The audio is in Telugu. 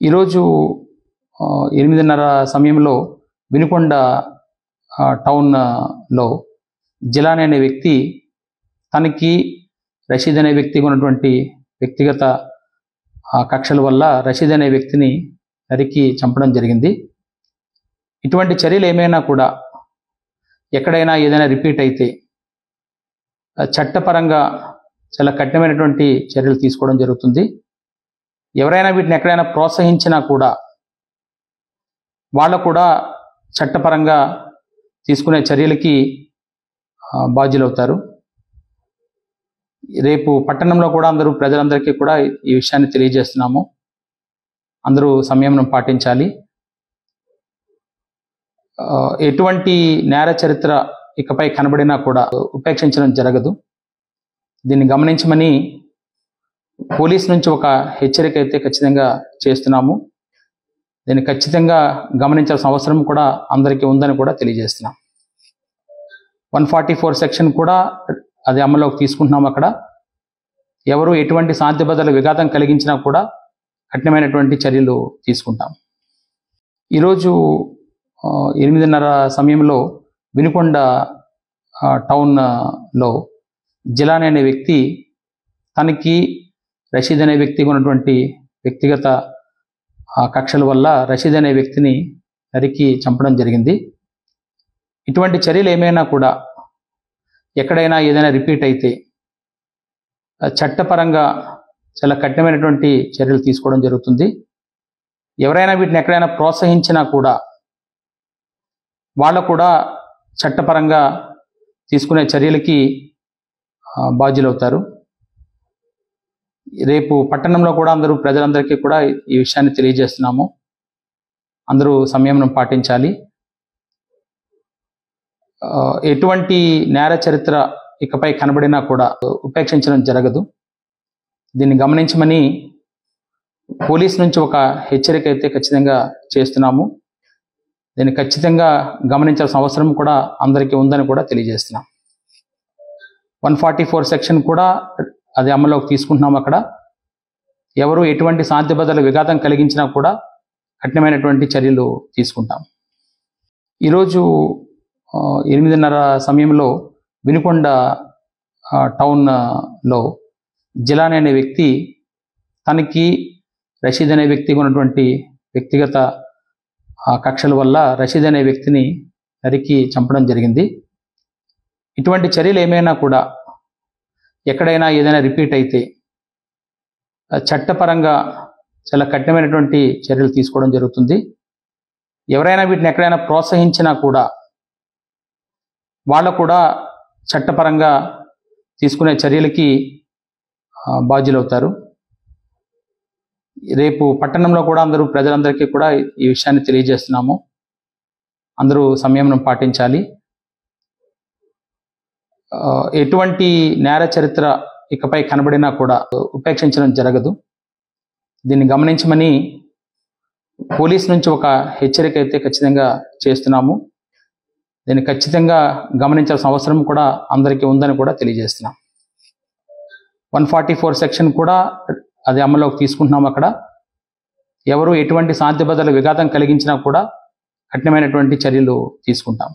ఈరోజు 8:30 సమయంలో వినుకొండ టౌన్లో జిలానీ అనే వ్యక్తి తనకి రషీద్ అనే వ్యక్తికి ఉన్నటువంటి వ్యక్తిగత కక్షల వల్ల రషీద్ అనే వ్యక్తిని నరికి చంపడం జరిగింది. ఇటువంటి చర్యలు ఏమైనా కూడా ఎక్కడైనా ఏదైనా రిపీట్ అయితే చట్టపరంగా చాలా కఠినమైనటువంటి చర్యలు తీసుకోవడం జరుగుతుంది. ఎవరైనా వీటిని ఎక్కడైనా ప్రోత్సహించినా కూడా వాళ్ళు కూడా చట్టపరంగా తీసుకునే చర్యలకి బాధ్యులవుతారు. రేపు పట్టణంలో కూడా ప్రజలందరికీ కూడా ఈ విషయాన్ని తెలియజేస్తున్నాము. అందరూ సంయమనం పాటించాలి. ఎటువంటి నేర చరిత్ర ఇకపై కనబడినా కూడా ఉపేక్షించడం జరగదు. దీన్ని గమనించమని పోలీస్ నుంచి ఒక హెచ్చరిక అయితే ఖచ్చితంగా చేస్తున్నాము. దీన్ని ఖచ్చితంగా గమనించాల్సిన అవసరం కూడా అందరికీ ఉందని కూడా తెలియజేస్తున్నాం. 144 సెక్షన్ కూడా అది అమల్లోకి తీసుకుంటున్నాం. అక్కడ ఎవరు ఎటువంటి శాంతి భద్రతల విఘాతం కలిగించినా కూడా కఠినమైనటువంటి చర్యలు తీసుకుంటాం. ఈరోజు 8:30 సమయంలో వినుకొండ టౌన్లో జిలానీ అనే వ్యక్తి తనకి రషీద్ అనే వ్యక్తికి ఉన్నటువంటి వ్యక్తిగత కక్షల వల్ల రషీద్ అనే వ్యక్తిని నరికి చంపడం జరిగింది. ఇటువంటి చర్యలు ఏమైనా కూడా ఎక్కడైనా ఏదైనా రిపీట్ అయితే చట్టపరంగా చాలా కఠినమైనటువంటి చర్యలు తీసుకోవడం జరుగుతుంది. ఎవరైనా వీటిని ఎక్కడైనా ప్రోత్సహించినా కూడా వాళ్ళు కూడా చట్టపరంగా తీసుకునే చర్యలకి బాధ్యులవుతారు. రేపు పట్టణంలో కూడా ప్రజలందరికీ కూడా ఈ విషయాన్ని తెలియజేస్తున్నాము. అందరూ సంయమనం పాటించాలి. ఎటువంటి నేర చరిత్ర ఇకపై కనబడినా కూడా ఉపేక్షించడం జరగదు. దీన్ని గమనించమని పోలీస్ నుంచి ఒక హెచ్చరిక అయితే ఖచ్చితంగా చేస్తున్నాము. దీన్ని ఖచ్చితంగా గమనించాల్సిన అవసరం కూడా అందరికీ ఉందని కూడా తెలియజేస్తున్నాం. 144 సెక్షన్ కూడా అది అమల్లోకి తీసుకుంటున్నాం. అక్కడ ఎవరు ఎటువంటి శాంతి భద్రతల విఘాతం కలిగించినా కూడా కఠినమైనటువంటి చర్యలు తీసుకుంటాం. ఈరోజు 8:30 సమయంలో వినుకొండ టౌన్లో జిలానీ అనే వ్యక్తి తనకి రషీద్ అనే వ్యక్తికి ఉన్నటువంటి వ్యక్తిగత కక్షల వల్ల రషీద్ అనే వ్యక్తిని నరికి చంపడం జరిగింది. ఇటువంటి చర్యలు ఏమైనా కూడా ఎక్కడైనా ఏదైనా రిపీట్ అయితే చట్టపరంగా చాలా కఠినమైనటువంటి చర్యలు తీసుకోవడం జరుగుతుంది. ఎవరైనా వీటిని ఎక్కడైనా ప్రోత్సహించినా కూడా వాళ్ళు కూడా చట్టపరంగా తీసుకునే చర్యలకి బాధ్యులవుతారు. రేపు పట్టణంలో కూడా ప్రజలందరికీ కూడా ఈ విషయాన్ని తెలియజేస్తున్నాము. అందరూ సంయమనం పాటించాలి. ఎటువంటి నేర చరిత్ర ఇకపై కనబడినా కూడా ఉపేక్షించడం జరగదు. దీన్ని గమనించమని పోలీస్ నుంచి ఒక హెచ్చరిక అయితే ఖచ్చితంగా చేస్తున్నాము. దీన్ని ఖచ్చితంగా గమనించాల్సిన అవసరం కూడా అందరికీ ఉందని కూడా తెలియజేస్తున్నాం. 144 సెక్షన్ కూడా అది అమల్లోకి తీసుకుంటున్నాం. అక్కడ ఎవరు ఎటువంటి శాంతి భద్రతల విఘాతం కలిగించినా కూడా కఠినమైనటువంటి చర్యలు తీసుకుంటాం.